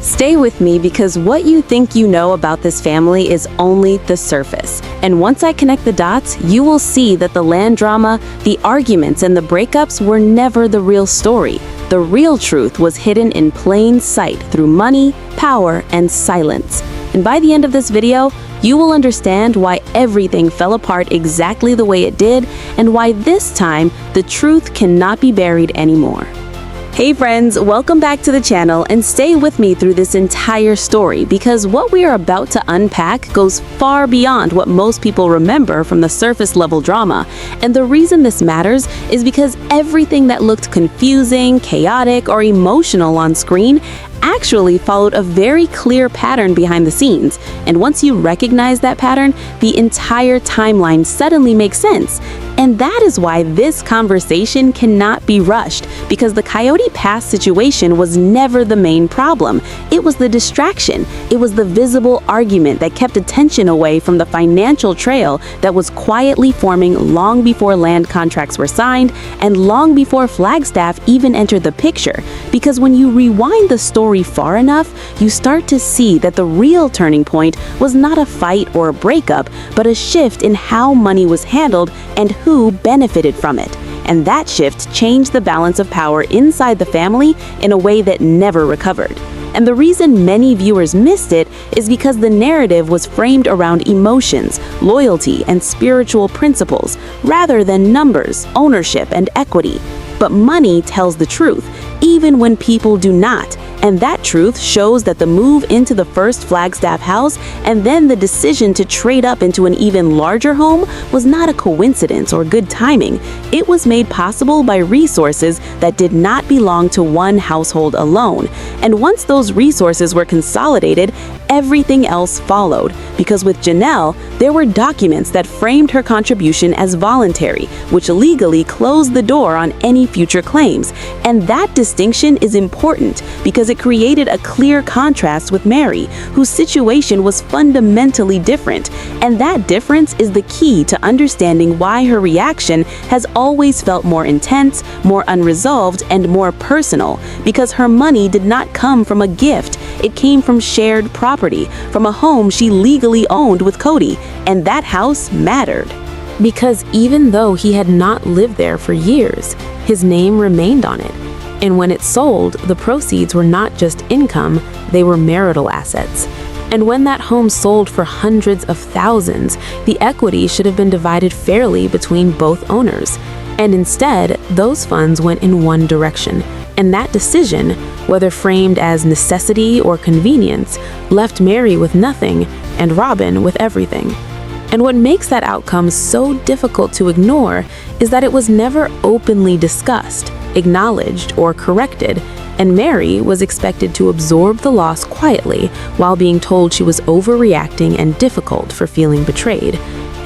Stay with me because what you think you know about this family is only the surface. And once I connect the dots, you will see that the land drama, the arguments, and the breakups were never the real story. The real truth was hidden in plain sight through money, power, and silence. And by the end of this video, you will understand why everything fell apart exactly the way it did, and why this time the truth cannot be buried anymore. Hey friends, welcome back to the channel and stay with me through this entire story because what we are about to unpack goes far beyond what most people remember from the surface level drama. And the reason this matters is because everything that looked confusing, chaotic, or emotional on screen actually followed a very clear pattern behind the scenes. And once you recognize that pattern, the entire timeline suddenly makes sense. And that is why this conversation cannot be rushed, because the Coyote Pass situation was never the main problem. It was the distraction. It was the visible argument that kept attention away from the financial trail that was quietly forming long before land contracts were signed and long before Flagstaff even entered the picture. Because when you rewind the story far enough, you start to see that the real turning point was not a fight or a breakup, but a shift in how money was handled and who benefited from it. And that shift changed the balance of power inside the family in a way that never recovered. And the reason many viewers missed it is because the narrative was framed around emotions, loyalty, and spiritual principles, rather than numbers, ownership, and equity. But money tells the truth, even when people do not. And that truth shows that the move into the first Flagstaff house and then the decision to trade up into an even larger home was not a coincidence or good timing. It was made possible by resources that did not belong to one household alone. And once those resources were consolidated, everything else followed. Because with Janelle, there were documents that framed her contribution as voluntary, which legally closed the door on any future claims. And that distinction is important because it created a clear contrast with Mary, whose situation was fundamentally different. And that difference is the key to understanding why her reaction has always felt more intense, more unresolved, and more personal. Because her money did not come from a gift. It came from shared property, from a home she legally owned with Cody, and that house mattered. Because even though he had not lived there for years, his name remained on it. And when it sold, the proceeds were not just income, they were marital assets. And when that home sold for hundreds of thousands, the equity should have been divided fairly between both owners. And instead, those funds went in one direction. And that decision, whether framed as necessity or convenience, left Mary with nothing and Robin with everything. And what makes that outcome so difficult to ignore is that it was never openly discussed, acknowledged, or corrected, and Mary was expected to absorb the loss quietly while being told she was overreacting and difficult for feeling betrayed.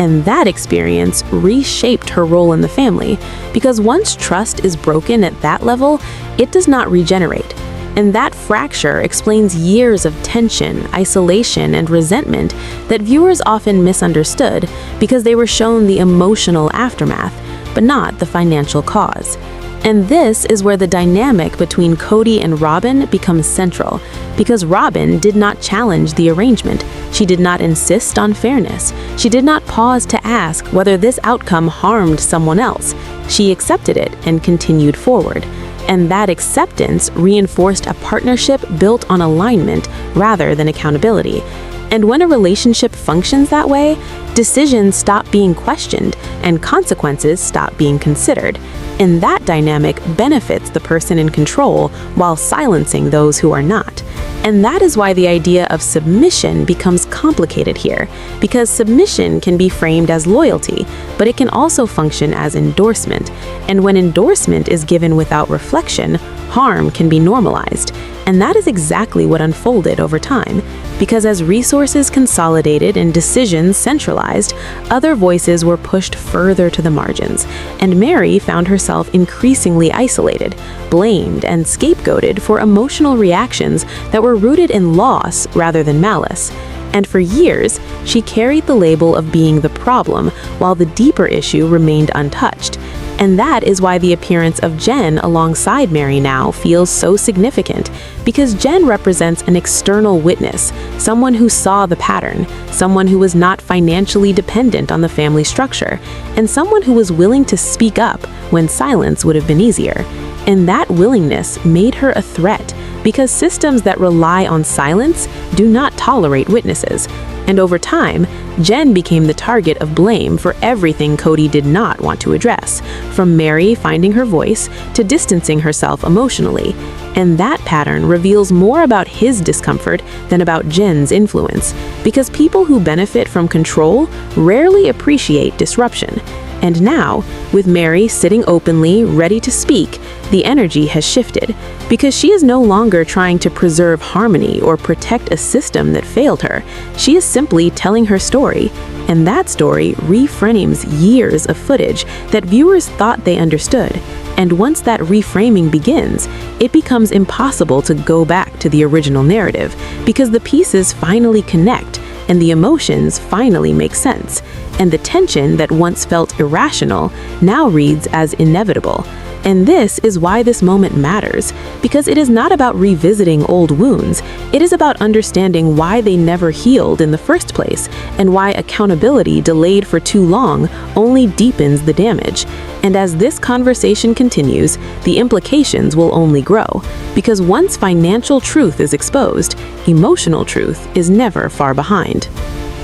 And that experience reshaped her role in the family, because once trust is broken at that level, it does not regenerate. And that fracture explains years of tension, isolation, and resentment that viewers often misunderstood because they were shown the emotional aftermath, but not the financial cause. And this is where the dynamic between Cody and Robin becomes central, because Robin did not challenge the arrangement. She did not insist on fairness. She did not pause to ask whether this outcome harmed someone else. She accepted it and continued forward. And that acceptance reinforced a partnership built on alignment rather than accountability. And when a relationship functions that way, decisions stop being questioned and consequences stop being considered. And that dynamic benefits the person in control while silencing those who are not. And that is why the idea of submission becomes complicated here, because submission can be framed as loyalty, but it can also function as endorsement. And when endorsement is given without reflection, harm can be normalized. And that is exactly what unfolded over time, because as resources consolidated and decisions centralized, other voices were pushed further to the margins, and Mary found herself increasingly isolated, blamed, and scapegoated for emotional reactions that were rooted in loss rather than malice. And for years, she carried the label of being the problem, while the deeper issue remained untouched. And that is why the appearance of Jen alongside Mary now feels so significant, because Jen represents an external witness, someone who saw the pattern, someone who was not financially dependent on the family structure, and someone who was willing to speak up when silence would have been easier. And that willingness made her a threat, because systems that rely on silence do not tolerate witnesses. And over time, Jen became the target of blame for everything Cody did not want to address, from Mary finding her voice to distancing herself emotionally. And that pattern reveals more about his discomfort than about Jen's influence, because people who benefit from control rarely appreciate disruption. And now, with Mary sitting openly, ready to speak, the energy has shifted, because she is no longer trying to preserve harmony or protect a system that failed her. She is simply telling her story, and that story reframes years of footage that viewers thought they understood. And once that reframing begins, it becomes impossible to go back to the original narrative, because the pieces finally connect, and the emotions finally make sense. And the tension that once felt irrational now reads as inevitable. And this is why this moment matters, because it is not about revisiting old wounds. It is about understanding why they never healed in the first place, and why accountability delayed for too long only deepens the damage. And as this conversation continues, the implications will only grow, because once financial truth is exposed, emotional truth is never far behind.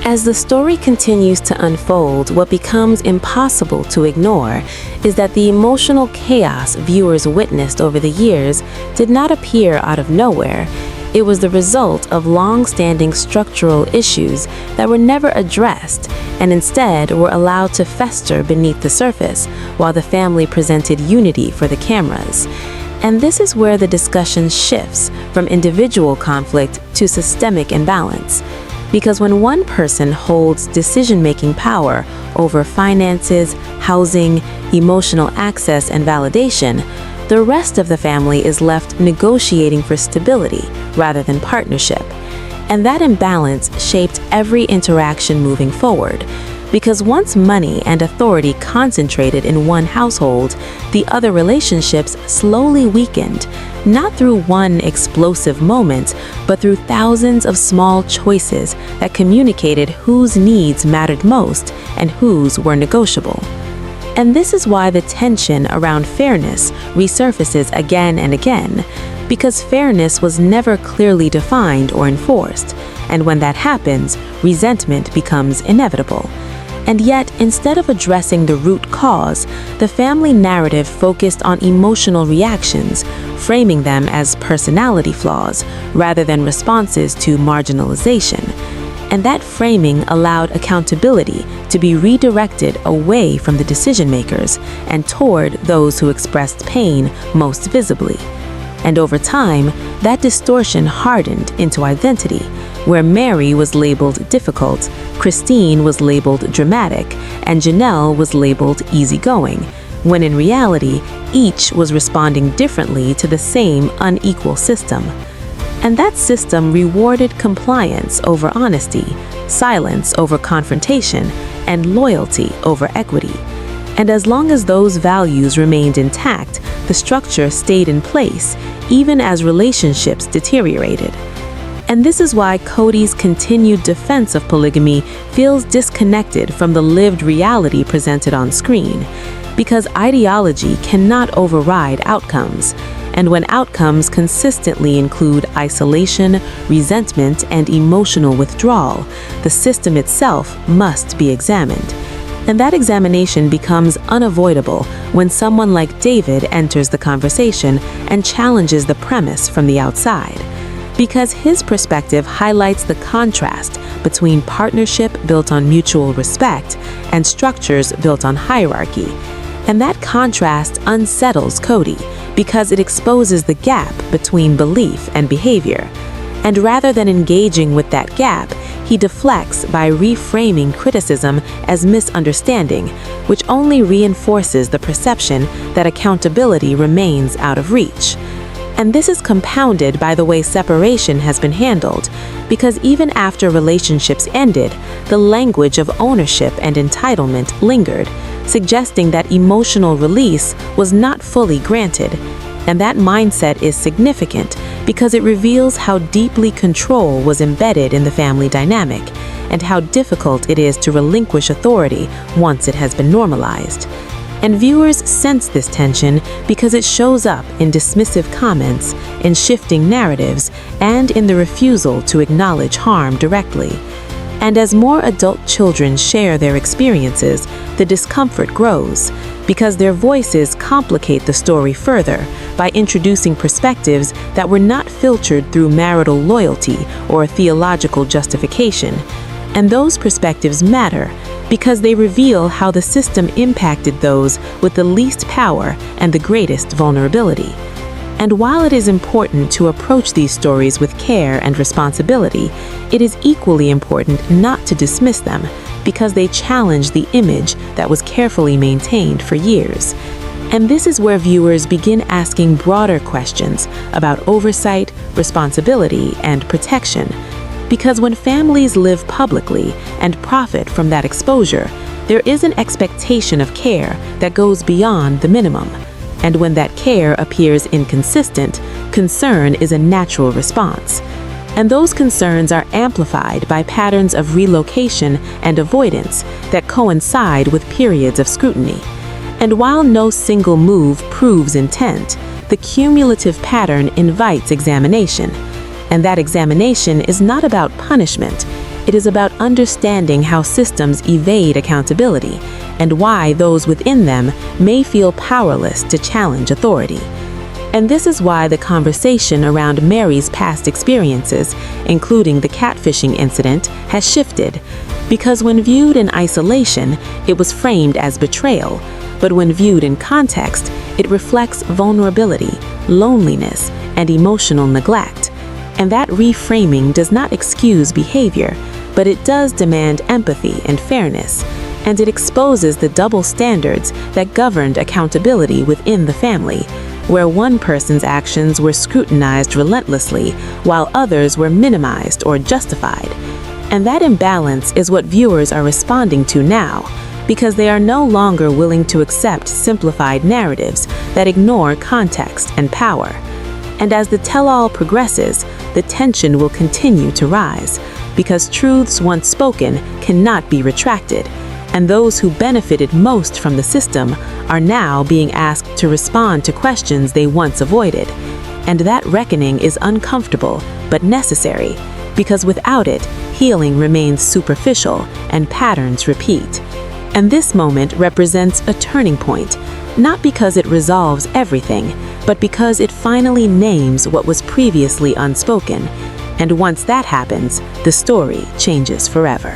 As the story continues to unfold, what becomes impossible to ignore is that the emotional chaos viewers witnessed over the years did not appear out of nowhere. It was the result of long-standing structural issues that were never addressed and instead were allowed to fester beneath the surface while the family presented unity for the cameras. And this is where the discussion shifts from individual conflict to systemic imbalance. Because when one person holds decision-making power over finances, housing, emotional access, and validation, the rest of the family is left negotiating for stability rather than partnership. And that imbalance shaped every interaction moving forward. Because once money and authority concentrated in one household, the other relationships slowly weakened, not through one explosive moment, but through thousands of small choices that communicated whose needs mattered most and whose were negotiable. And this is why the tension around fairness resurfaces again and again, because fairness was never clearly defined or enforced, and when that happens, resentment becomes inevitable. And yet, instead of addressing the root cause, the family narrative focused on emotional reactions, framing them as personality flaws rather than responses to marginalization. And that framing allowed accountability to be redirected away from the decision makers and toward those who expressed pain most visibly. And over time, that distortion hardened into identity, where Mary was labeled difficult, Christine was labeled dramatic, and Janelle was labeled easygoing, when in reality, each was responding differently to the same unequal system. And that system rewarded compliance over honesty, silence over confrontation, and loyalty over equity. And as long as those values remained intact, the structure stayed in place, even as relationships deteriorated. And this is why Cody's continued defense of polygamy feels disconnected from the lived reality presented on screen, because ideology cannot override outcomes. And when outcomes consistently include isolation, resentment, and emotional withdrawal, the system itself must be examined. And that examination becomes unavoidable when someone like David enters the conversation and challenges the premise from the outside, because his perspective highlights the contrast between partnership built on mutual respect and structures built on hierarchy. And that contrast unsettles Cody because it exposes the gap between belief and behavior. And rather than engaging with that gap, he deflects by reframing criticism as misunderstanding, which only reinforces the perception that accountability remains out of reach. And this is compounded by the way separation has been handled, because even after relationships ended, the language of ownership and entitlement lingered, suggesting that emotional release was not fully granted. And that mindset is significant because it reveals how deeply control was embedded in the family dynamic and how difficult it is to relinquish authority once it has been normalized. And viewers sense this tension because it shows up in dismissive comments, in shifting narratives, and in the refusal to acknowledge harm directly. And as more adult children share their experiences, the discomfort grows because their voices complicate the story further by introducing perspectives that were not filtered through marital loyalty or theological justification. And those perspectives matter because they reveal how the system impacted those with the least power and the greatest vulnerability. And while it is important to approach these stories with care and responsibility, it is equally important not to dismiss them because they challenge the image that was carefully maintained for years. And this is where viewers begin asking broader questions about oversight, responsibility, and protection. Because when families live publicly and profit from that exposure, there is an expectation of care that goes beyond the minimum. And when that care appears inconsistent, concern is a natural response. And those concerns are amplified by patterns of relocation and avoidance that coincide with periods of scrutiny. And while no single move proves intent, the cumulative pattern invites examination. And that examination is not about punishment. It is about understanding how systems evade accountability and why those within them may feel powerless to challenge authority. And this is why the conversation around Mary's past experiences, including the catfishing incident, has shifted. Because when viewed in isolation, it was framed as betrayal. But when viewed in context, it reflects vulnerability, loneliness, and emotional neglect. And that reframing does not excuse behavior, but it does demand empathy and fairness. And it exposes the double standards that governed accountability within the family, where one person's actions were scrutinized relentlessly while others were minimized or justified. And that imbalance is what viewers are responding to now, because they are no longer willing to accept simplified narratives that ignore context and power. And as the tell-all progresses, the tension will continue to rise, because truths once spoken cannot be retracted, and those who benefited most from the system are now being asked to respond to questions they once avoided. And that reckoning is uncomfortable, but necessary, because without it, healing remains superficial and patterns repeat. And this moment represents a turning point, not because it resolves everything, but because it finally names what was previously unspoken. And once that happens, the story changes forever.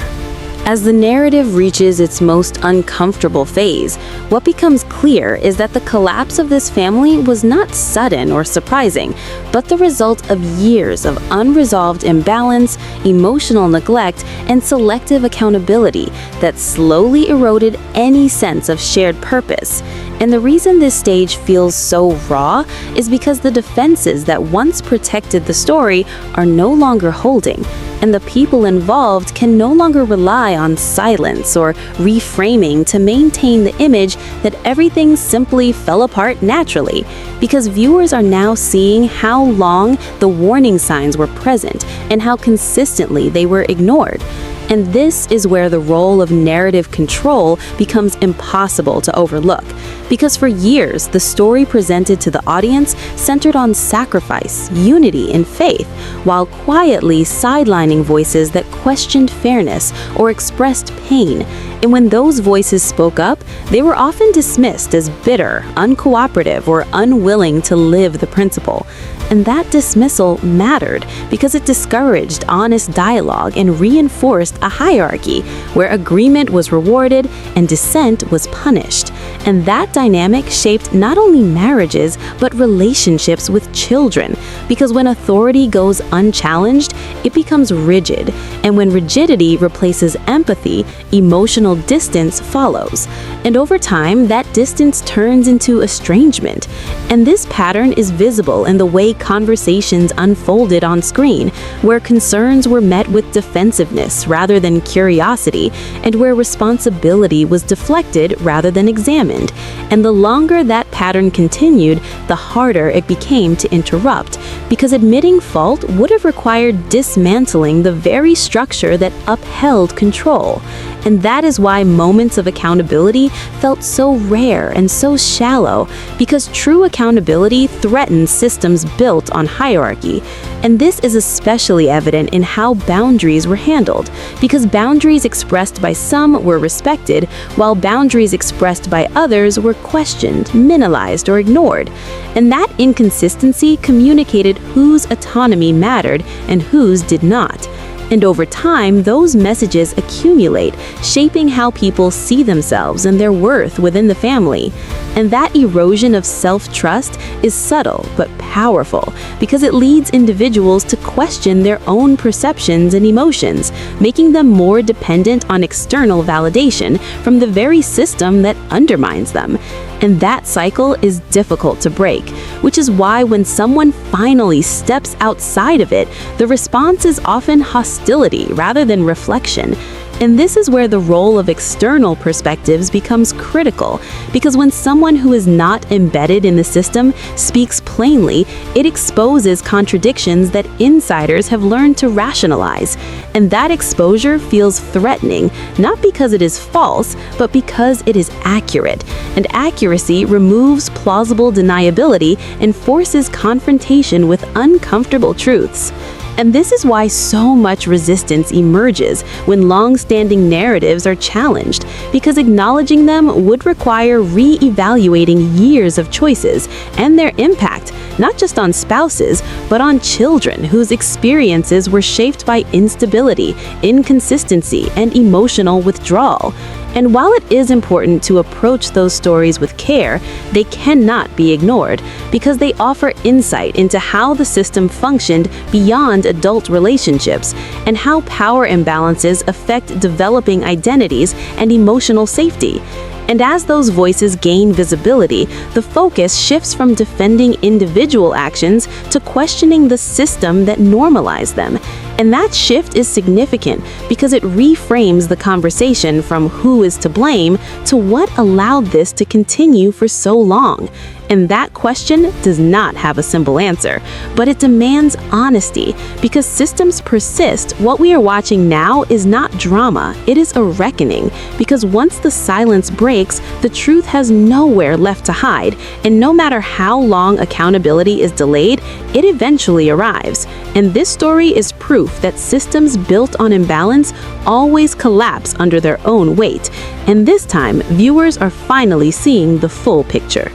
As the narrative reaches its most uncomfortable phase, what becomes clear is that the collapse of this family was not sudden or surprising, but the result of years of unresolved imbalance, emotional neglect, and selective accountability that slowly eroded any sense of shared purpose. And the reason this stage feels so raw is because the defenses that once protected the story are no longer holding, and the people involved can no longer rely on silence or reframing to maintain the image that everything simply fell apart naturally, because viewers are now seeing how long the warning signs were present and how consistently they were ignored. And this is where the role of narrative control becomes impossible to overlook, because for years the story presented to the audience centered on sacrifice, unity, and faith, while quietly sidelining voices that questioned fairness or expressed pain. And when those voices spoke up, they were often dismissed as bitter, uncooperative, or unwilling to live the principle. And that dismissal mattered because it discouraged honest dialogue and reinforced a hierarchy where agreement was rewarded and dissent was punished. And that dynamic shaped not only marriages, but relationships with children. Because when authority goes unchallenged, it becomes rigid. And when rigidity replaces empathy, emotional distance follows. And over time, that distance turns into estrangement. And this pattern is visible in the way conversations unfolded on screen, where concerns were met with defensiveness rather than curiosity, and where responsibility was deflected rather than examined. And the longer that pattern continued, the harder it became to interrupt, because admitting fault would have required dismantling the very structure that upheld control. And that is why moments of accountability felt so rare and so shallow, because true accountability threatens systems built on hierarchy. And this is especially evident in how boundaries were handled, because boundaries expressed by some were respected, while boundaries expressed by others were questioned, minimalized, or ignored. And that inconsistency communicated whose autonomy mattered and whose did not. And over time, those messages accumulate, shaping how people see themselves and their worth within the family. And that erosion of self-trust is subtle but powerful, because it leads individuals to question their own perceptions and emotions, making them more dependent on external validation from the very system that undermines them. And that cycle is difficult to break, which is why when someone finally steps outside of it, the response is often hostility rather than reflection. And this is where the role of external perspectives becomes critical, because when someone who is not embedded in the system speaks plainly, it exposes contradictions that insiders have learned to rationalize. And that exposure feels threatening, not because it is false, but because it is accurate. And accuracy removes plausible deniability and forces confrontation with uncomfortable truths. And this is why so much resistance emerges when long-standing narratives are challenged, because acknowledging them would require re-evaluating years of choices and their impact, not just on spouses, but on children whose experiences were shaped by instability, inconsistency, and emotional withdrawal. And while it is important to approach those stories with care, they cannot be ignored, because they offer insight into how the system functioned beyond adult relationships, and how power imbalances affect developing identities and emotional safety. And as those voices gain visibility, the focus shifts from defending individual actions to questioning the system that normalized them. And that shift is significant because it reframes the conversation from who is to blame to what allowed this to continue for so long. And that question does not have a simple answer, but it demands honesty, because systems persist. What we are watching now is not drama, it is a reckoning, because once the silence breaks, the truth has nowhere left to hide, and no matter how long accountability is delayed, it eventually arrives. And this story is proof that systems built on imbalance always collapse under their own weight. And this time, viewers are finally seeing the full picture.